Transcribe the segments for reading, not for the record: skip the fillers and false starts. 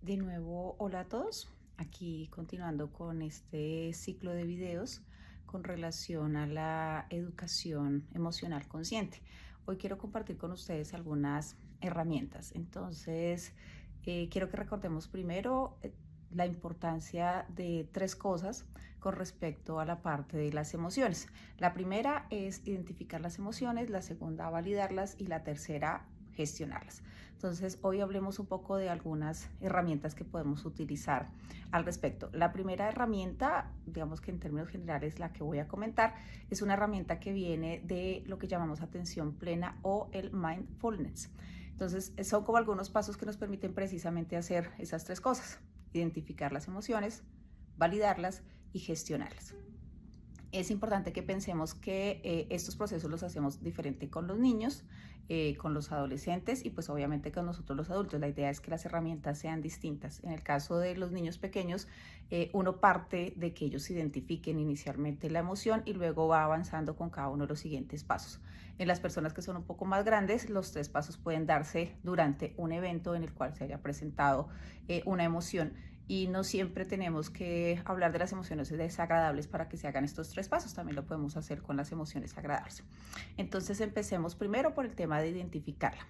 De nuevo, hola a todos. Aquí continuando con este ciclo de videos con relación a la educación emocional consciente. Hoy quiero compartir con ustedes algunas herramientas. Entonces, quiero que recordemos primero la importancia de tres cosas con respecto a la parte de las emociones. La primera es identificar las emociones, la segunda validarlas y la tercera gestionarlas. Entonces, hoy hablemos un poco de algunas herramientas que podemos utilizar al respecto. La primera herramienta, digamos que en términos generales la que voy a comentar, es una herramienta que viene de lo que llamamos atención plena o el mindfulness. Entonces, son como algunos pasos que nos permiten precisamente hacer esas tres cosas: identificar las emociones, validarlas y gestionarlas. Es importante que pensemos que estos procesos los hacemos diferente con los niños, con los adolescentes y pues obviamente con nosotros los adultos. La idea es que las herramientas sean distintas. En el caso de los niños pequeños, uno parte de que ellos identifiquen inicialmente la emoción y luego va avanzando con cada uno de los siguientes pasos. En las personas que son un poco más grandes, los tres pasos pueden darse durante un evento en el cual se haya presentado una emoción, y no siempre tenemos que hablar de las emociones desagradables para que se hagan estos tres pasos, también lo podemos hacer con las emociones agradables. Entonces empecemos primero por el tema de identificarla.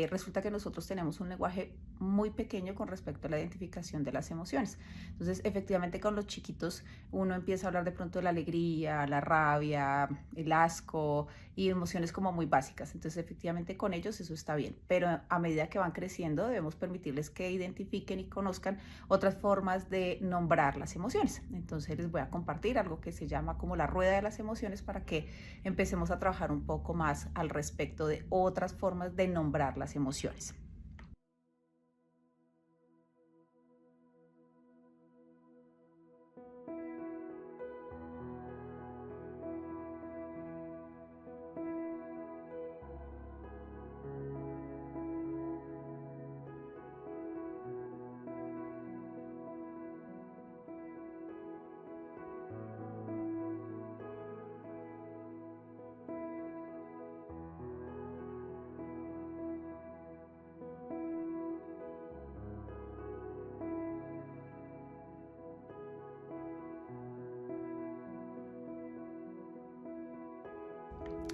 Resulta que nosotros tenemos un lenguaje muy pequeño con respecto a la identificación de las emociones. Entonces efectivamente con los chiquitos uno empieza a hablar de pronto de la alegría, la rabia, el asco y emociones como muy básicas. Entonces efectivamente con ellos eso está bien, pero a medida que van creciendo debemos permitirles que identifiquen y conozcan otras formas de nombrar las emociones. Entonces les voy a compartir algo que se llama como la rueda de las emociones para que empecemos a trabajar un poco más al respecto de otras formas de nombrar las emociones.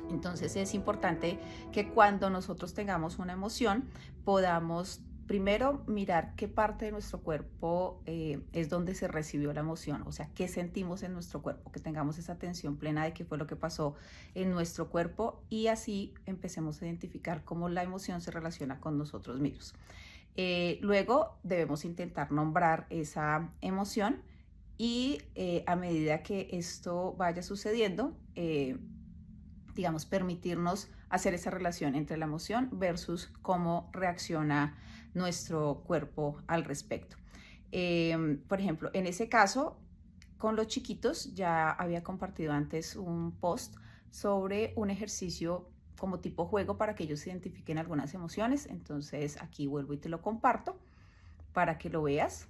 Entonces es importante que cuando nosotros tengamos una emoción podamos primero mirar qué parte de nuestro cuerpo es donde se recibió la emoción, o sea, qué sentimos en nuestro cuerpo, que tengamos esa atención plena de qué fue lo que pasó en nuestro cuerpo y así empecemos a identificar cómo la emoción se relaciona con nosotros mismos. Luego debemos intentar nombrar esa emoción y a medida que esto vaya sucediendo, digamos, permitirnos hacer esa relación entre la emoción versus cómo reacciona nuestro cuerpo al respecto. Por ejemplo, en ese caso, con los chiquitos, ya había compartido antes un post sobre un ejercicio como tipo juego para que ellos identifiquen algunas emociones. Entonces aquí vuelvo y te lo comparto para que lo veas.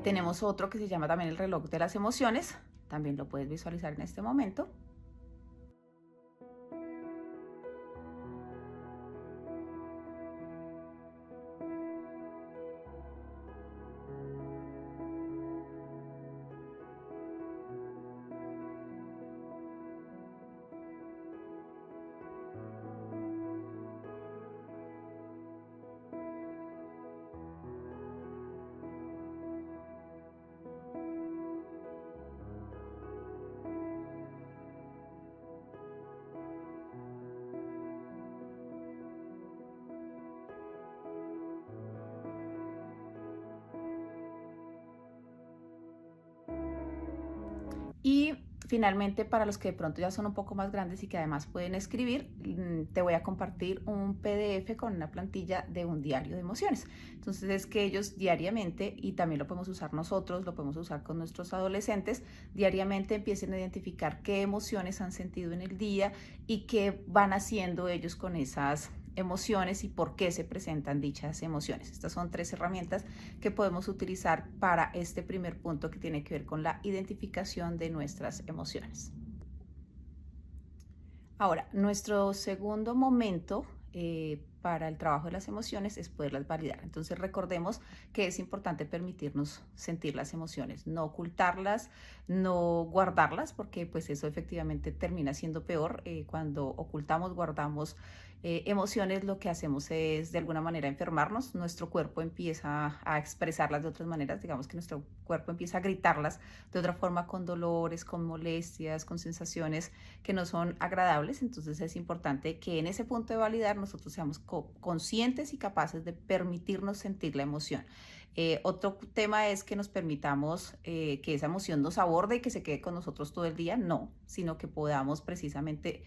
Tenemos otro que se llama también el reloj de las emociones, también lo puedes visualizar en este momento. finalmente, para los que de pronto ya son un poco más grandes y que además pueden escribir, te voy a compartir un PDF con una plantilla de un diario de emociones. Entonces es que ellos diariamente, y también lo podemos usar nosotros, lo podemos usar con nuestros adolescentes, diariamente empiecen a identificar qué emociones han sentido en el día y qué van haciendo ellos con esas emociones y por qué se presentan dichas emociones. Estas son 3 herramientas que podemos utilizar para este primer punto que tiene que ver con la identificación de nuestras emociones. Ahora, nuestro segundo momento para el trabajo de las emociones es poderlas validar. Entonces recordemos que es importante permitirnos sentir las emociones, no ocultarlas, no guardarlas, porque pues eso efectivamente termina siendo peor. Cuando ocultamos, guardamos emociones, lo que hacemos es de alguna manera enfermarnos, nuestro cuerpo empieza a expresarlas de otras maneras, digamos que nuestro cuerpo empieza a gritarlas de otra forma, con dolores, con molestias, con sensaciones que no son agradables. Entonces es importante que en ese punto de validar nosotros seamos conscientes y capaces de permitirnos sentir la emoción. Otro tema es que nos permitamos que esa emoción nos aborde y que se quede con nosotros todo el día, no, sino que podamos precisamente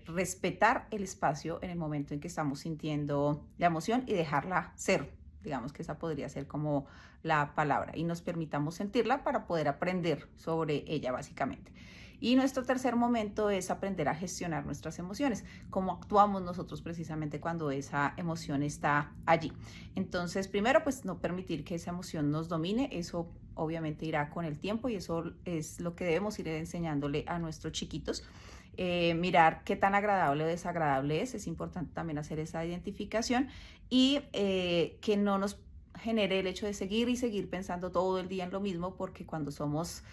respetar el espacio en el momento en que estamos sintiendo la emoción y dejarla ser. Digamos que esa podría ser como la palabra, y nos permitamos sentirla para poder aprender sobre ella básicamente. Y nuestro tercer momento es aprender a gestionar nuestras emociones, cómo actuamos nosotros precisamente cuando esa emoción está allí. Entonces, primero, pues no permitir que esa emoción nos domine, eso obviamente irá con el tiempo y eso es lo que debemos ir enseñándole a nuestros chiquitos. Mirar qué tan agradable o desagradable es importante también hacer esa identificación y que no nos genere el hecho de seguir y seguir pensando todo el día en lo mismo, porque cuando somos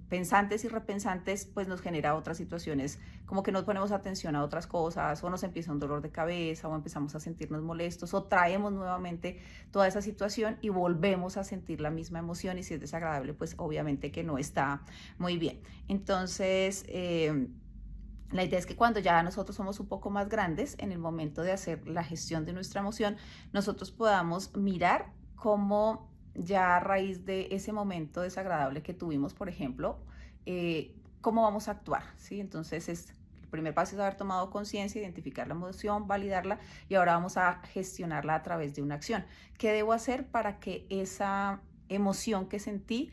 pensantes y repensantes, pues nos genera otras situaciones, como que nos ponemos atención a otras cosas, o nos empieza un dolor de cabeza, o empezamos a sentirnos molestos, o traemos nuevamente toda esa situación y volvemos a sentir la misma emoción, y si es desagradable, pues obviamente que no está muy bien. Entonces, la idea es que cuando ya nosotros somos un poco más grandes, en el momento de hacer la gestión de nuestra emoción, nosotros podamos mirar cómo ya a raíz de ese momento desagradable que tuvimos, por ejemplo, cómo vamos a actuar, ¿sí? Entonces el primer paso es haber tomado conciencia, identificar la emoción, validarla, y ahora vamos a gestionarla a través de una acción. ¿Qué debo hacer para que esa emoción que sentí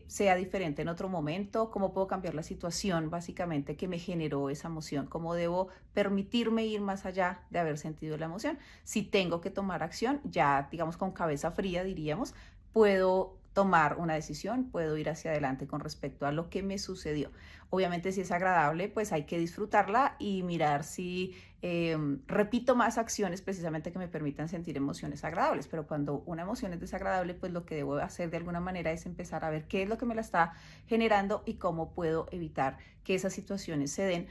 sea diferente en otro momento? ¿Cómo puedo cambiar la situación básicamente que me generó esa emoción? ¿Cómo debo permitirme ir más allá de haber sentido la emoción? Si tengo que tomar acción, ya digamos con cabeza fría diríamos, puedo tomar una decisión, puedo ir hacia adelante con respecto a lo que me sucedió. Obviamente si es agradable, pues hay que disfrutarla y mirar si repito más acciones precisamente que me permitan sentir emociones agradables. Pero cuando una emoción es desagradable, pues lo que debo hacer de alguna manera es empezar a ver qué es lo que me la está generando y cómo puedo evitar que esas situaciones se den.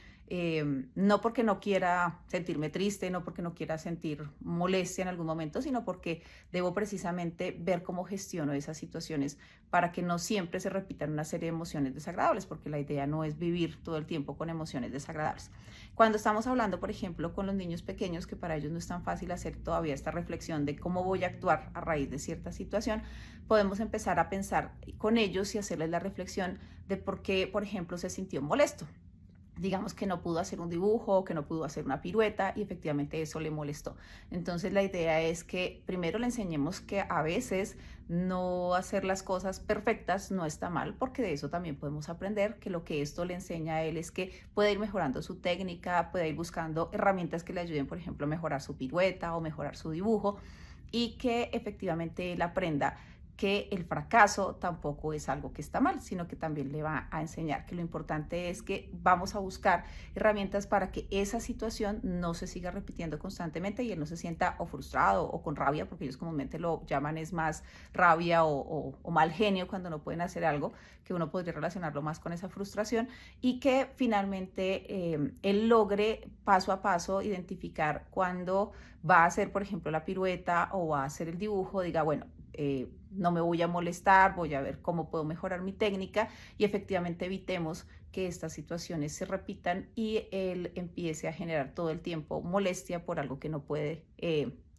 No porque no quiera sentirme triste, no porque no quiera sentir molestia en algún momento, sino porque debo precisamente ver cómo gestiono esas situaciones para que no siempre se repitan una serie de emociones desagradables, porque la idea no es vivir todo el tiempo con emociones desagradables. Cuando estamos hablando, por ejemplo, con los niños pequeños, que para ellos no es tan fácil hacer todavía esta reflexión de cómo voy a actuar a raíz de cierta situación, podemos empezar a pensar con ellos y hacerles la reflexión de por qué, por ejemplo, se sintió molesto. Digamos que no pudo hacer un dibujo, que no pudo hacer una pirueta, y efectivamente eso le molestó. Entonces la idea es que primero le enseñemos que a veces no hacer las cosas perfectas no está mal, porque de eso también podemos aprender, que lo que esto le enseña a él es que puede ir mejorando su técnica, puede ir buscando herramientas que le ayuden, por ejemplo, a mejorar su pirueta o mejorar su dibujo, y que efectivamente él aprenda que el fracaso tampoco es algo que está mal, sino que también le va a enseñar que lo importante es que vamos a buscar herramientas para que esa situación no se siga repitiendo constantemente y él no se sienta o frustrado o con rabia, porque ellos comúnmente lo llaman es más rabia o mal genio cuando no pueden hacer algo, que uno podría relacionarlo más con esa frustración, y que finalmente él logre paso a paso identificar cuándo va a hacer, por ejemplo, la pirueta o va a hacer el dibujo, diga, bueno, no me voy a molestar, voy a ver cómo puedo mejorar mi técnica, y efectivamente evitemos que estas situaciones se repitan y él empiece a generar todo el tiempo molestia por algo que no puede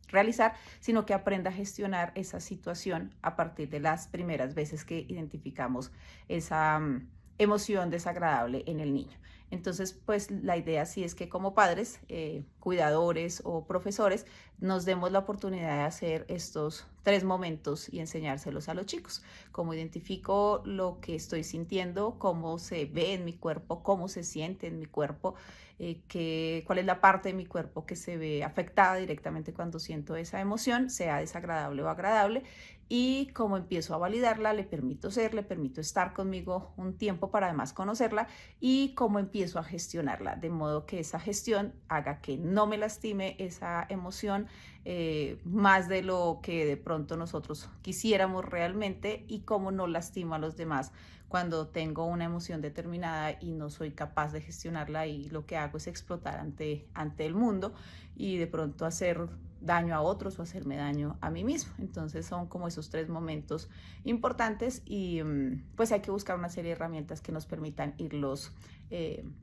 realizar, sino que aprenda a gestionar esa situación a partir de las primeras veces que identificamos esa emoción desagradable en el niño. Entonces, pues la idea sí es que como padres, cuidadores o profesores, nos demos la oportunidad de hacer estos 3 momentos y enseñárselos a los chicos. Cómo identifico lo que estoy sintiendo, cómo se ve en mi cuerpo, cómo se siente en mi cuerpo, cuál es la parte de mi cuerpo que se ve afectada directamente cuando siento esa emoción, sea desagradable o agradable, y cómo empiezo a validarla, le permito ser, le permito estar conmigo un tiempo para además conocerla, y cómo empiezo a gestionarla, de modo que esa gestión haga que no me lastime esa emoción más de lo que de pronto nosotros quisiéramos realmente, y cómo no lastimo a los demás cuando tengo una emoción determinada y no soy capaz de gestionarla, y lo que hago es explotar ante el mundo y de pronto hacer daño a otros o hacerme daño a mí mismo. Entonces son como esos 3 momentos importantes, y pues hay que buscar una serie de herramientas que nos permitan irlos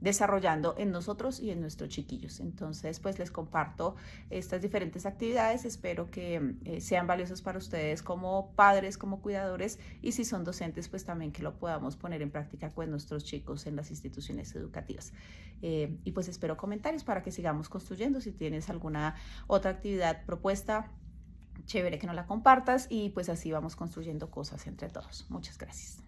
desarrollando en nosotros y en nuestros chiquillos. Entonces pues les comparto estas diferentes actividades, espero que sean valiosas para ustedes como padres, como cuidadores, y si son docentes pues también que lo podamos poner en práctica con nuestros chicos en las instituciones educativas. Y pues espero comentarios para que sigamos construyendo. Si tienes alguna otra actividad propuesta, chévere que nos la compartas, y pues así vamos construyendo cosas entre todos. Muchas gracias.